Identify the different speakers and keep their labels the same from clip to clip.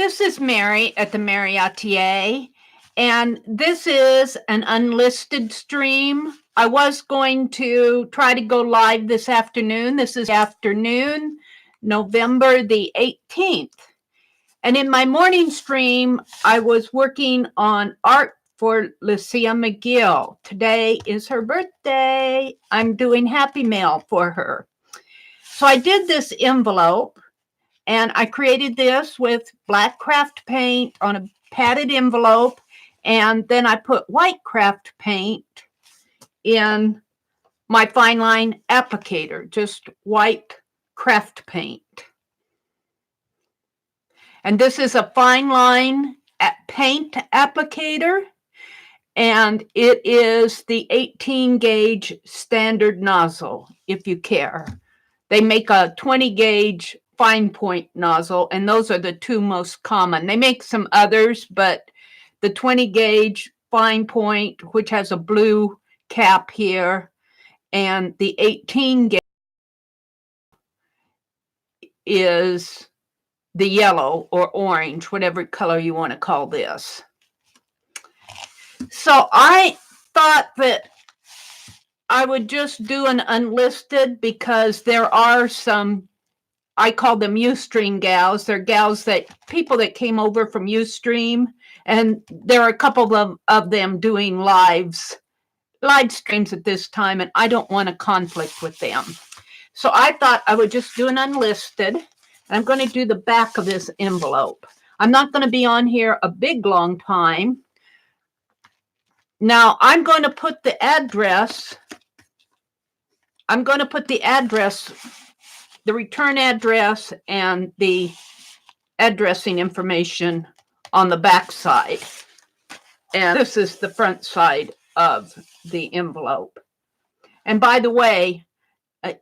Speaker 1: This is Mary at the.meri.atelier, and this is an unlisted stream. I was going to try to go live this afternoon. This is afternoon, November the 18th. And in my morning stream, I was working on art for Lucia McGill. Today is her birthday. I'm doing Happy Mail for her. So I did this envelope. And I created this with black craft paint on a padded envelope. And then I put white craft paint in my Fineline applicator, just white craft paint. And this is a Fineline paint applicator. And it is the 18 gauge standard nozzle, if you care. They make a 20 gauge fine point nozzle, and those are the two most common. They make some others, but the 20 gauge fine point, which has a blue cap here, and the 18 gauge is the yellow or orange, whatever color you want to call this. So I thought that I would just do an unlisted because there are some, I call them Ustream gals. They're gals that people that came over from Ustream, and there are a couple of them doing live streams at this time, and I don't want to conflict with them. So I thought I would just do an unlisted, and I'm going to do the back of this envelope. I'm not going to be on here a big long time. Now I'm going to put the address. I'm going to put the address, the return address, and the addressing information on the back side. And this is the front side of the envelope. And by the way,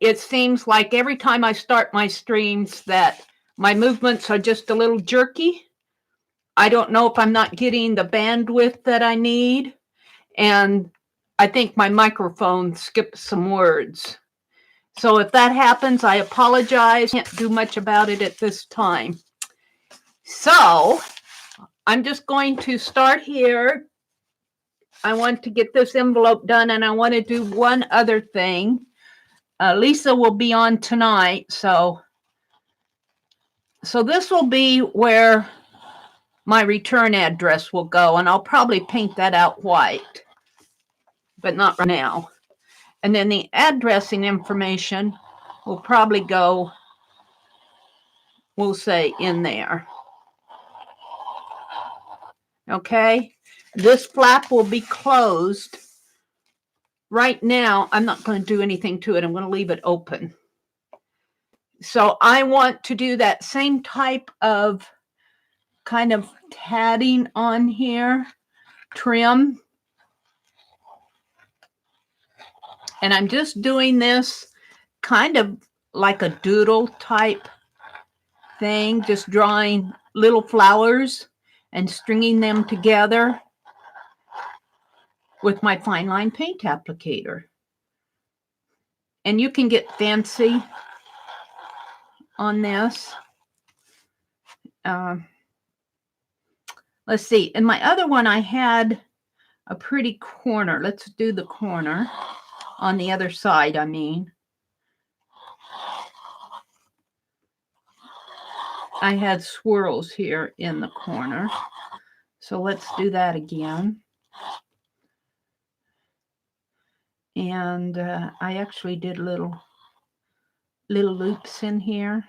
Speaker 1: it seems like every time I start my streams that my movements are just a little jerky. I don't know if I'm not getting the bandwidth that I need. And I think my microphone skips some words. So if that happens, I apologize. Can't do much about it at this time. So I'm just going to start here. I want to get this envelope done, and I want to do one other thing. Lisa will be on tonight, so this will be where my return address will go, and I'll probably paint that out white, but not right now. And then the addressing information will probably go, we'll say, in there. Okay? This flap will be closed. Right now, I'm not going to do anything to it. I'm going to leave it open. So I want to do that same type of kind of padding on here, trim. And I'm just doing this kind of like a doodle type thing, just drawing little flowers and stringing them together with my Fineline Paint Applicator. And you can get fancy on this. Let's see. In my other one, I had a pretty corner. Let's do the corner. On the other side, I mean. I had swirls here in the corner. So let's do that again. And I actually did little loops in here.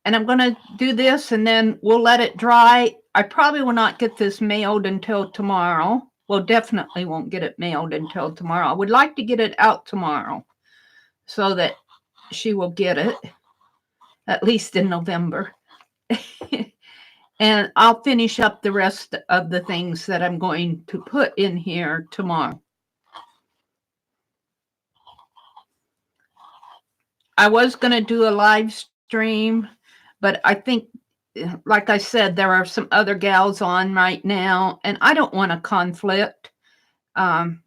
Speaker 1: And I'm going to do this, and then we'll let it dry. I probably will not get this mailed until tomorrow. Well, definitely won't get it mailed until tomorrow. I would like to get it out tomorrow so that she will get it, at least in November. And I'll finish up the rest of the things that I'm going to put in here tomorrow. I was going to do a live stream, but I think, like I said, there are some other gals on right now, and I don't want to conflict. I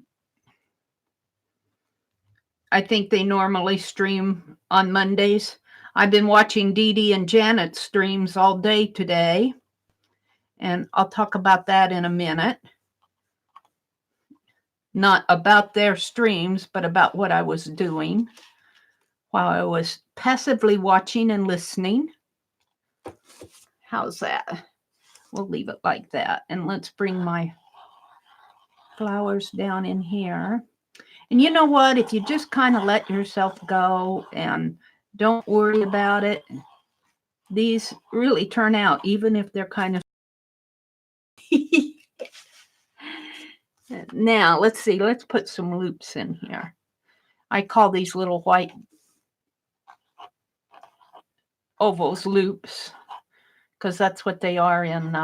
Speaker 1: think they normally stream on Mondays. I've been watching Dee Dee and Janet's streams all day today, and I'll talk about that in a minute. Not about their streams, but about what I was doing while I was passively watching and listening. How's that? We'll leave it like that. And let's bring my flowers down in here. And you know what? If you just kind of let yourself go and don't worry about it, these really turn out, even if they're kind of... Now, let's see. Let's put some loops in here. I call these little white ovals loops because that's what they are in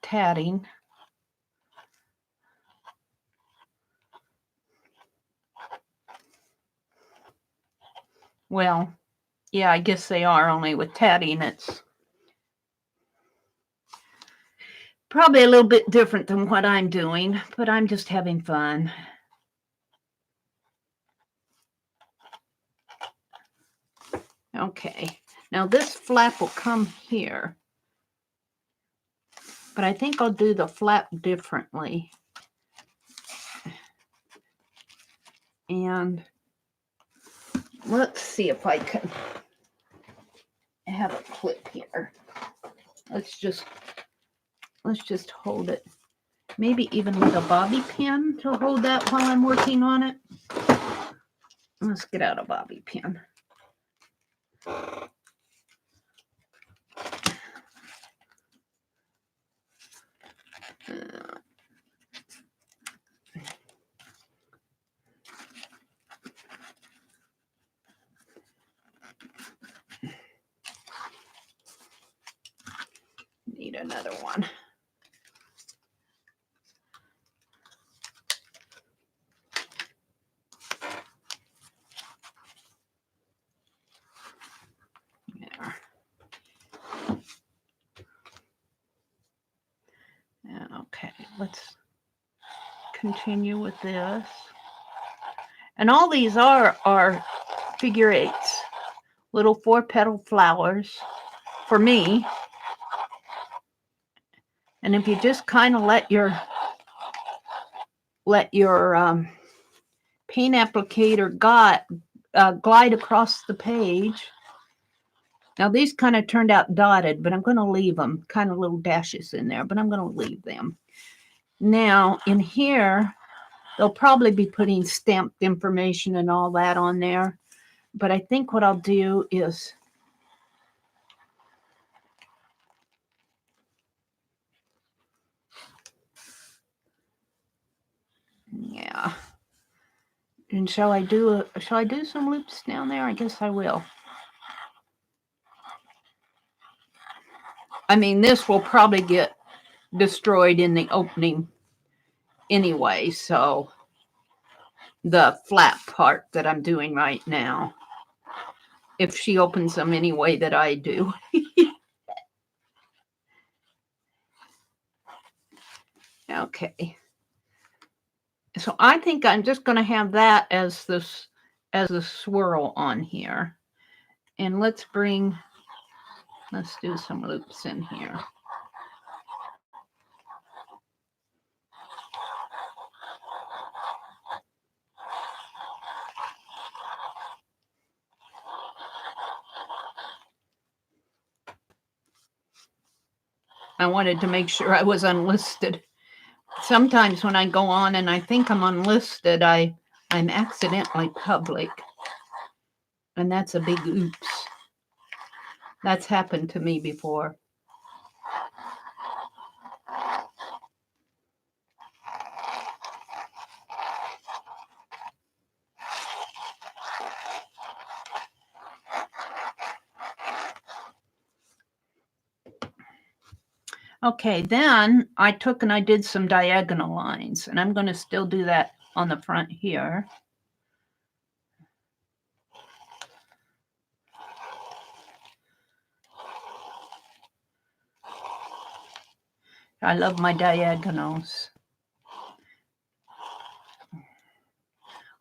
Speaker 1: tatting. Well, yeah, I guess they are, only with tatting it's probably a little bit different than what I'm doing, but I'm just having fun. Okay, now this flap will come here, but I think I'll do the flap differently. And let's see if I can have a clip here. Let's just hold it. Maybe even with a bobby pin to hold that while I'm working on it. Let's get out a bobby pin. Need another one. There. Okay, let's continue with this. And all these are figure eights, little 4-petal flowers for me. And if you just kind of let your paint applicator glide across the page. Now these kind of turned out dotted, but I'm going to leave them, kind of little dashes in there, but I'm going to leave them. Now in here, they'll probably be putting stamped information and all that on there. But I think what I'll do is yeah. And shall I do some loops down there? I guess I will. I mean, this will probably get destroyed in the opening anyway, so the flap part that I'm doing right now, if she opens them any way that I do. Okay. So I think I'm just going to have that as a swirl on here. And let's do some loops in here. I wanted to make sure I was unlisted. Sometimes when I go on and I think I'm unlisted, I'm accidentally public. And that's a big oops. That's happened to me before. Okay, then I took and I did some diagonal lines, and I'm going to still do that on the front here. I love my diagonals.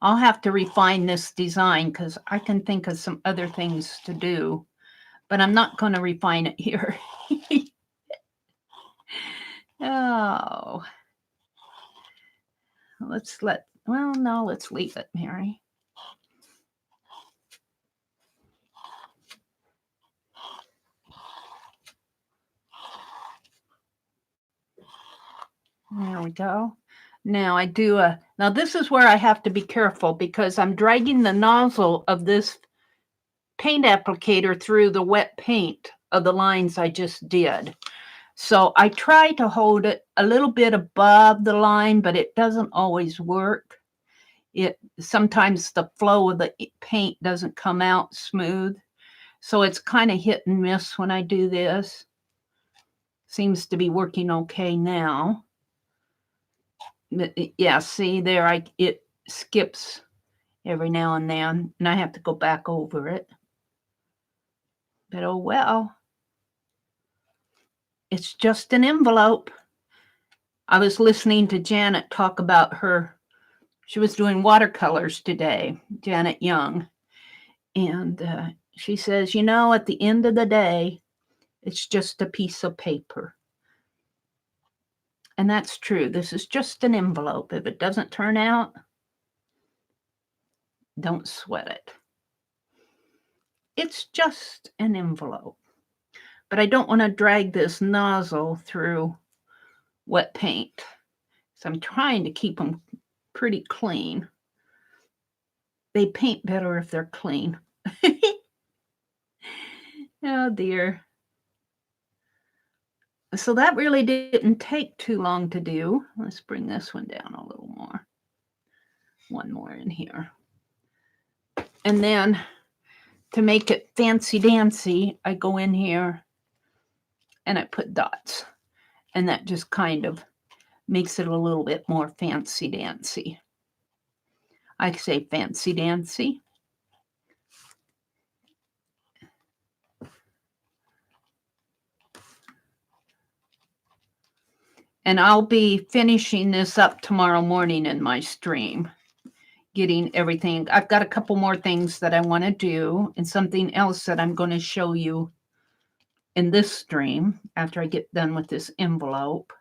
Speaker 1: I'll have to refine this design because I can think of some other things to do, but I'm not going to refine it here. Oh, let's leave it, Mary. There we go. Now now this is where I have to be careful because I'm dragging the nozzle of this paint applicator through the wet paint of the lines I just did. So I try to hold it a little bit above the line, but it doesn't always work. Sometimes the flow of the paint doesn't come out smooth. So it's kind of hit and miss when I do this. Seems to be working okay now. Yeah, see there, it skips every now and then, and I have to go back over it. But oh well. It's just an envelope. I was listening to Janet talk about she was doing watercolors today, Janet Young. And she says, at the end of the day, it's just a piece of paper. And that's true. This is just an envelope. If it doesn't turn out, don't sweat it. It's just an envelope. But I don't want to drag this nozzle through wet paint. So I'm trying to keep them pretty clean. They paint better if they're clean. Oh dear. So that really didn't take too long to do. Let's bring this one down a little more. One more in here. And then to make it fancy dancy, I go in here and I put dots. And that just kind of makes it a little bit more fancy dancy. I say fancy dancy. And I'll be finishing this up tomorrow morning in my stream, getting everything. I've got a couple more things that I want to do and something else that I'm going to show you in this stream after I get done with this envelope.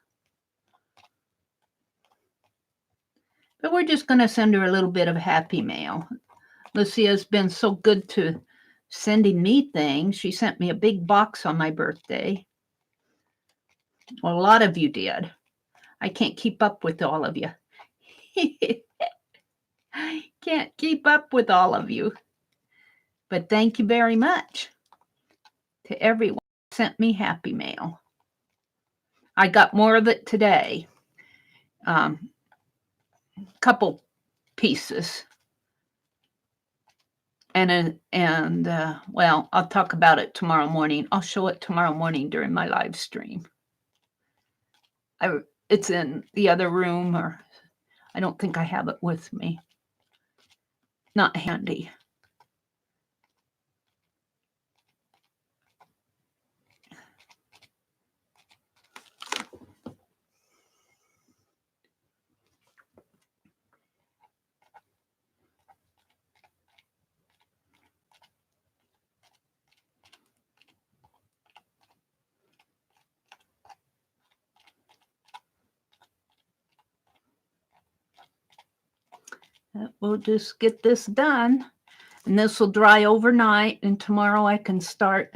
Speaker 1: But we're just going to send her a little bit of happy mail. Lucia's been so good to sending me things. She sent me a big box on my birthday. Well, a lot of you did. I can't keep up with all of you. Can't keep up with all of you. But thank you very much to everyone who sent me happy mail. I got more of it today. Couple pieces. Well, I'll talk about it tomorrow morning. I'll show it tomorrow morning during my live stream. It's in the other room, or I don't think I have it with me. Not handy. We'll just get this done, and this will dry overnight, and tomorrow I can start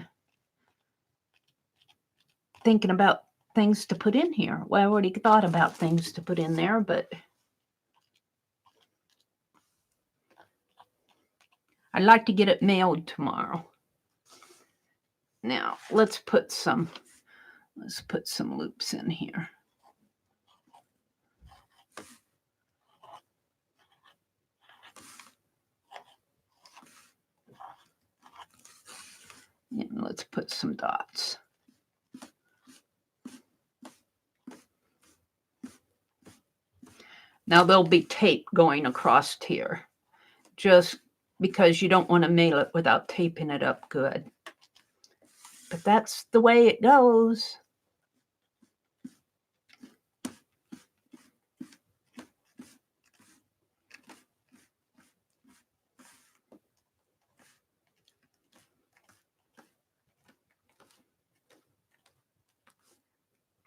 Speaker 1: thinking about things to put in here. Well, I already thought about things to put in there, but I'd like to get it mailed tomorrow. Now, let's put some loops in here. And let's put some dots. Now there'll be tape going across here, just because you don't want to mail it without taping it up good. But that's the way it goes.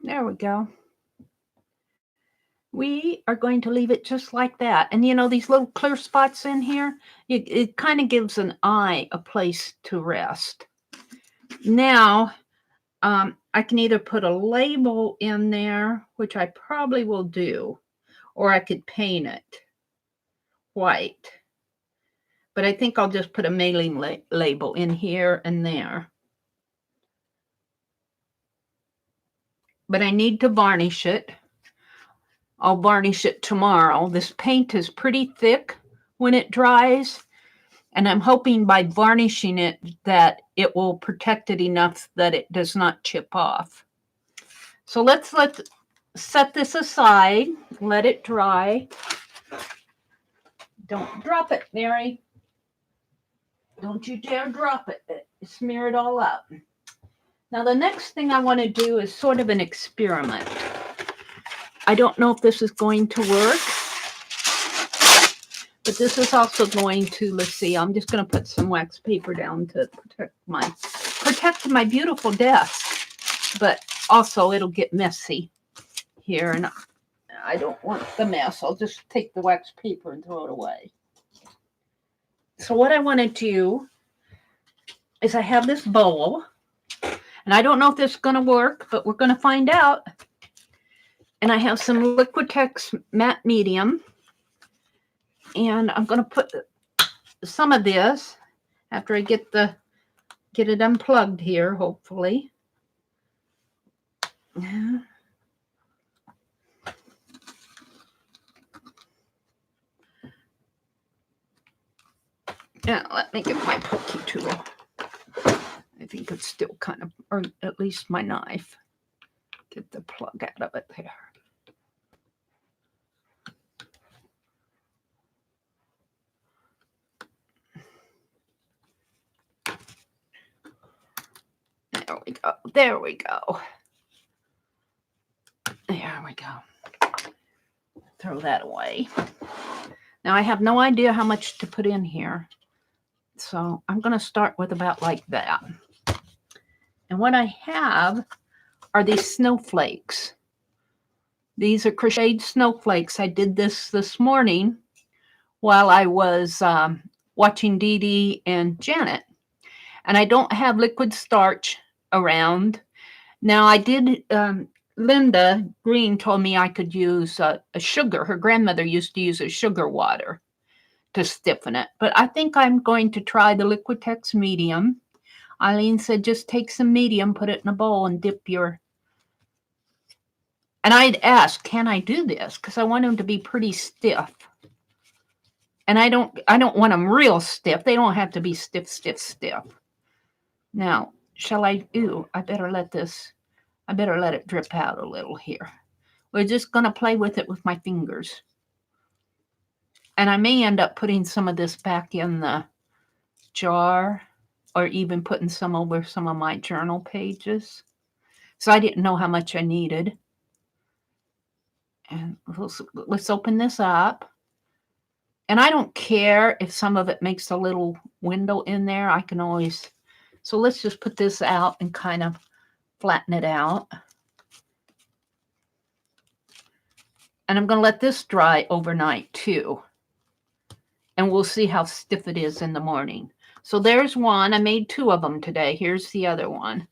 Speaker 1: There we go. We are going to leave it just like that. And you know, these little clear spots in here, it kind of gives an eye a place to rest. Now, I can either put a label in there, which I probably will do, or I could paint it white. But I think I'll just put a mailing label in here and there. But I need to varnish it. I'll varnish it tomorrow. This paint is pretty thick when it dries, and I'm hoping by varnishing it that it will protect it enough that it does not chip off. So let's set this aside, let it dry. Don't drop it, Mary. Don't you dare drop it. Smear it all up. Now the next thing I want to do is sort of an experiment. I don't know if this is going to work, but this is also going to, let's see, I'm just going to put some wax paper down to protect my beautiful desk, but also it'll get messy here, and I don't want the mess. I'll just take the wax paper and throw it away. So what I want to do is I have this bowl, and I don't know if this is going to work, but we're going to find out. And I have some Liquitex matte medium, and I'm going to put some of this after I get it unplugged here, hopefully. Now let me get my pokey tool. I think it's still kind of, or at least my knife. Get the plug out of it there. There we go. There we go. There we go. Throw that away. Now I have no idea how much to put in here. So I'm going to start with about like that. And what I have are these snowflakes. These are crocheted snowflakes. I did this morning while I was watching Dee Dee and Janet. And I don't have liquid starch around. Now I did, Linda Green told me I could use a sugar. Her grandmother used to use a sugar water to stiffen it. But I think I'm going to try the Liquitex medium. Eileen said just take some medium, put it in a bowl, and dip your... And I'd ask, can I do this? Because I want them to be pretty stiff. And I don't want them real stiff. They don't have to be stiff. Now, shall I... Ooh, I better let it drip out a little here. We're just going to play with it with my fingers. And I may end up putting some of this back in the jar, or even putting some over some of my journal pages. So I didn't know how much I needed. And let's open this up. And I don't care if some of it makes a little window in there. I can always... So let's just put this out and kind of flatten it out. And I'm going to let this dry overnight too. And we'll see how stiff it is in the morning. So there's one. I made 2 of them today. Here's the other one.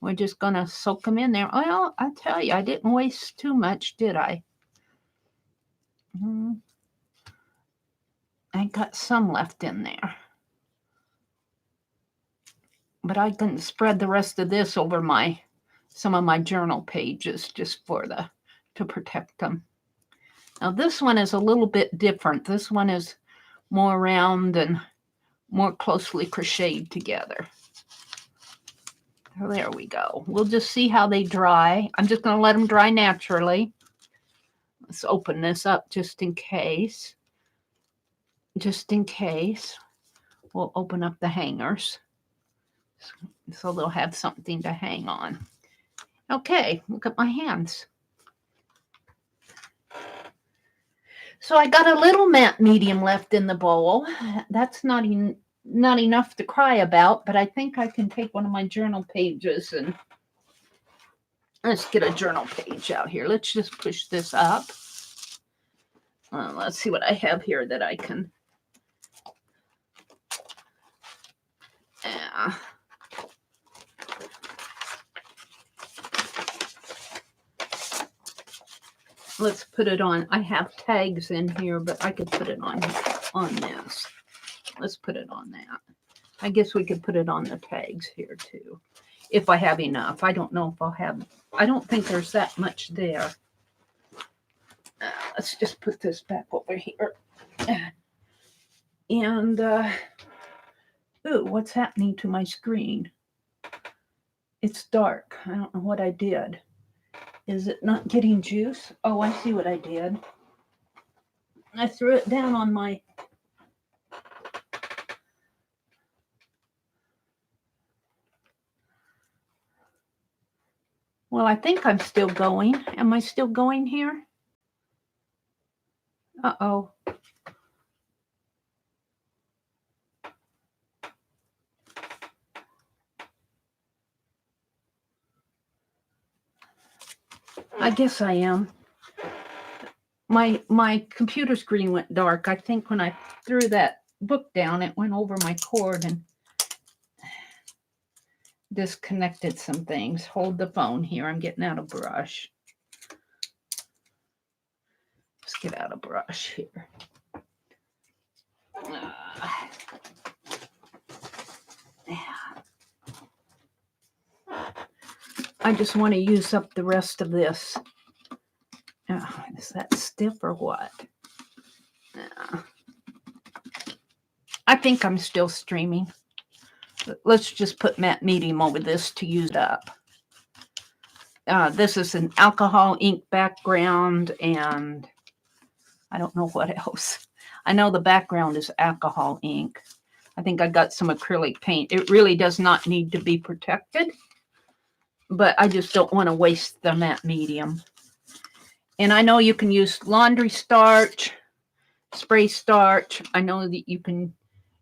Speaker 1: We're just going to soak them in there. Well, I tell you, I didn't waste too much, did I? I got some left in there. But I can spread the rest of this over some of my journal pages just to protect them. Now this one is a little bit different. This one is more round and more closely crocheted together. There we go. We'll just see how they dry. I'm just going to let them dry naturally. Let's open this up just in case. Just in case. We'll open up the hangers, so they'll have something to hang on. Okay, look at my hands. So I got a little matte medium left in the bowl. That's not enough to cry about, but I think I can take one of my journal pages Let's get a journal page out here. Let's just push this up. Let's see what I have here that I can. Let's put it on. I have tags in here, but I could put it on this. Let's put it on that. I guess we could put it on the tags here too, if I have enough. I don't know if I'll have. I don't think there's that much there. Let's just put this back over here. And ooh, what's happening to my screen? It's dark. I don't know what I did. Is it not getting juice? Oh, I see what I did. I threw it down on my... Well, I think I'm still going. Am I still going here? Uh-oh. I guess I am. My computer screen went dark. I think when I threw that book down, it went over my cord and disconnected some things. Hold the phone here. I'm getting out a brush. Let's get out a brush here. I just want to use up the rest of this. Is that stiff or what? I think I'm still streaming. Let's just put matte medium over this to use it up. This is an alcohol ink background, and I don't know what else. I know the background is alcohol ink. I think I got some acrylic paint. It really does not need to be protected, but I just don't want to waste the matte medium. And I know you can use laundry starch, spray starch. I know that you can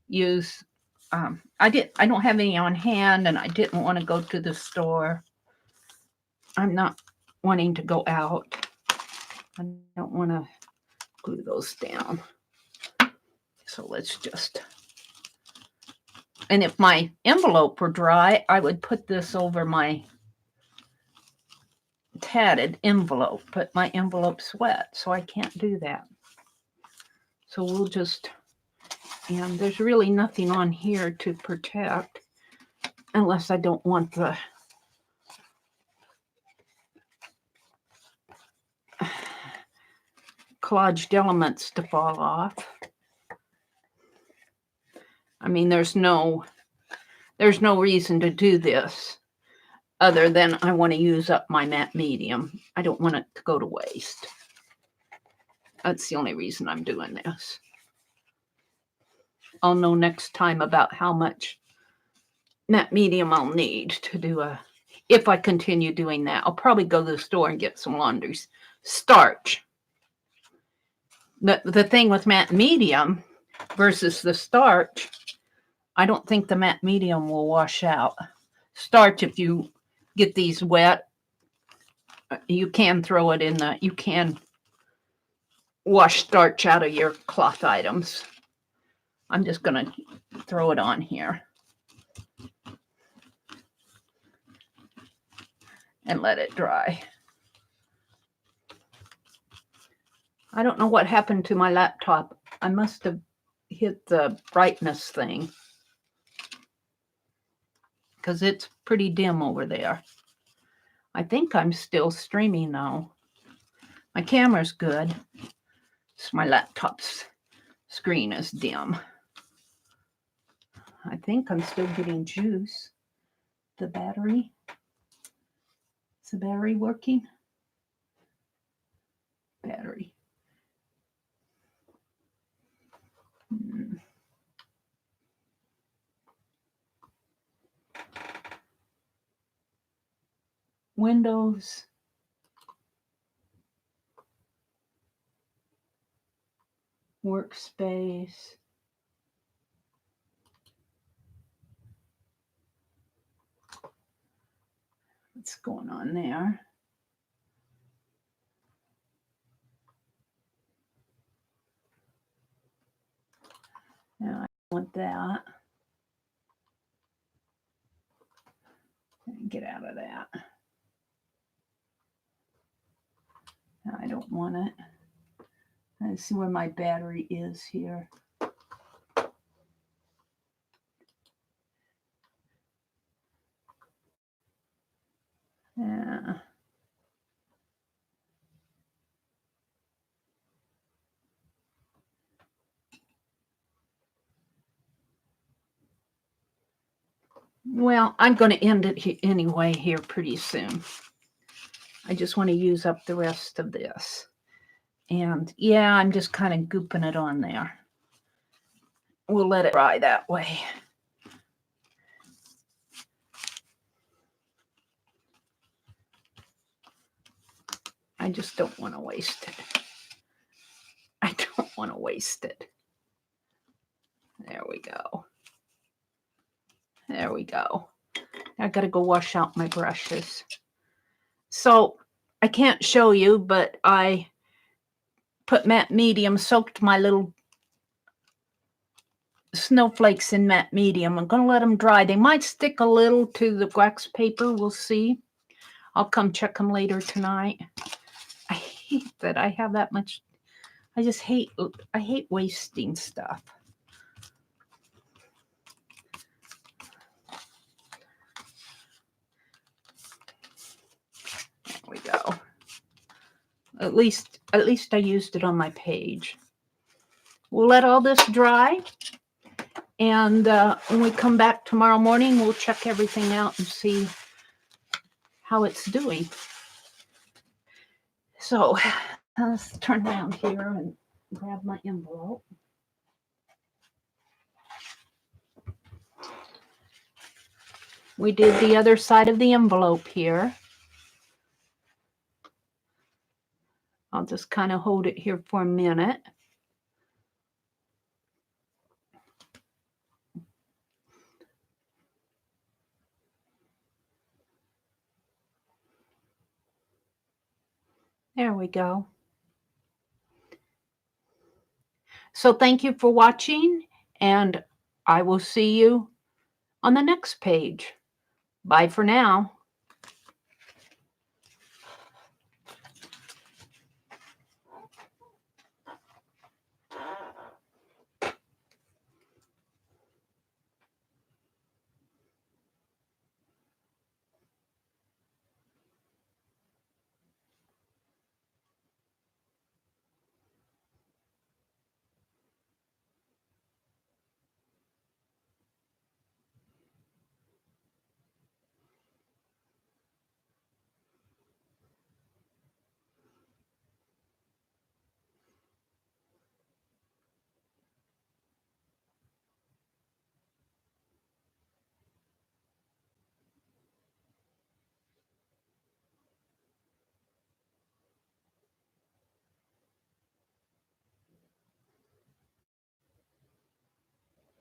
Speaker 1: use, I don't have any on hand, and I didn't want to go to the store. I'm not wanting to go out. I don't want to glue those down. So let's just, and if my envelope were dry, I would put this over my tatted envelope, but my envelope's wet, so I can't do that. So we'll just, and there's really nothing on here to protect unless I don't want the collaged elements to fall off. I mean, there's no reason to do this other than I want to use up my matte medium. I don't want it to go to waste. That's the only reason I'm doing this. I'll know next time about how much matte medium I'll need to do if I continue doing that. I'll probably go to the store and get some laundry starch. The thing with matte medium versus the starch, I don't think the matte medium will wash out. Starch, if you get these wet, you can throw it in you can wash starch out of your cloth items. I'm just going to throw it on here and let it dry. I don't know what happened to my laptop. I must have hit the brightness thing because it's pretty dim over there. I think I'm still streaming though. My camera's good. So my laptop's screen is dim. I think I'm still getting juice. The battery. Is the battery working? Battery. Windows. Workspace. What's going on there? Now I want that. Get out of that. No, I don't want it. Let's see where my battery is here. Yeah. Well, I'm going to end it anyway here pretty soon. I just want to use up the rest of this. And yeah, I'm just kind of gooping it on there. We'll let it dry that way. I just don't want to waste it. I don't want to waste it. There we go. There we go. I got to go wash out my brushes. So I can't show you, but I put matte medium, soaked my little snowflakes in matte medium. I'm going to let them dry. They might stick a little to the wax paper. We'll see. I'll come check them later tonight. I hate that I have that much. I hate wasting stuff. There we go. At least I used it on my page. We'll let all this dry. And when we come back tomorrow morning, we'll check everything out and see how it's doing. So let's turn around here and grab my envelope. We did the other side of the envelope here. I'll just kind of hold it here for a minute. There we go. So thank you for watching, and I will see you on the next page. Bye for now.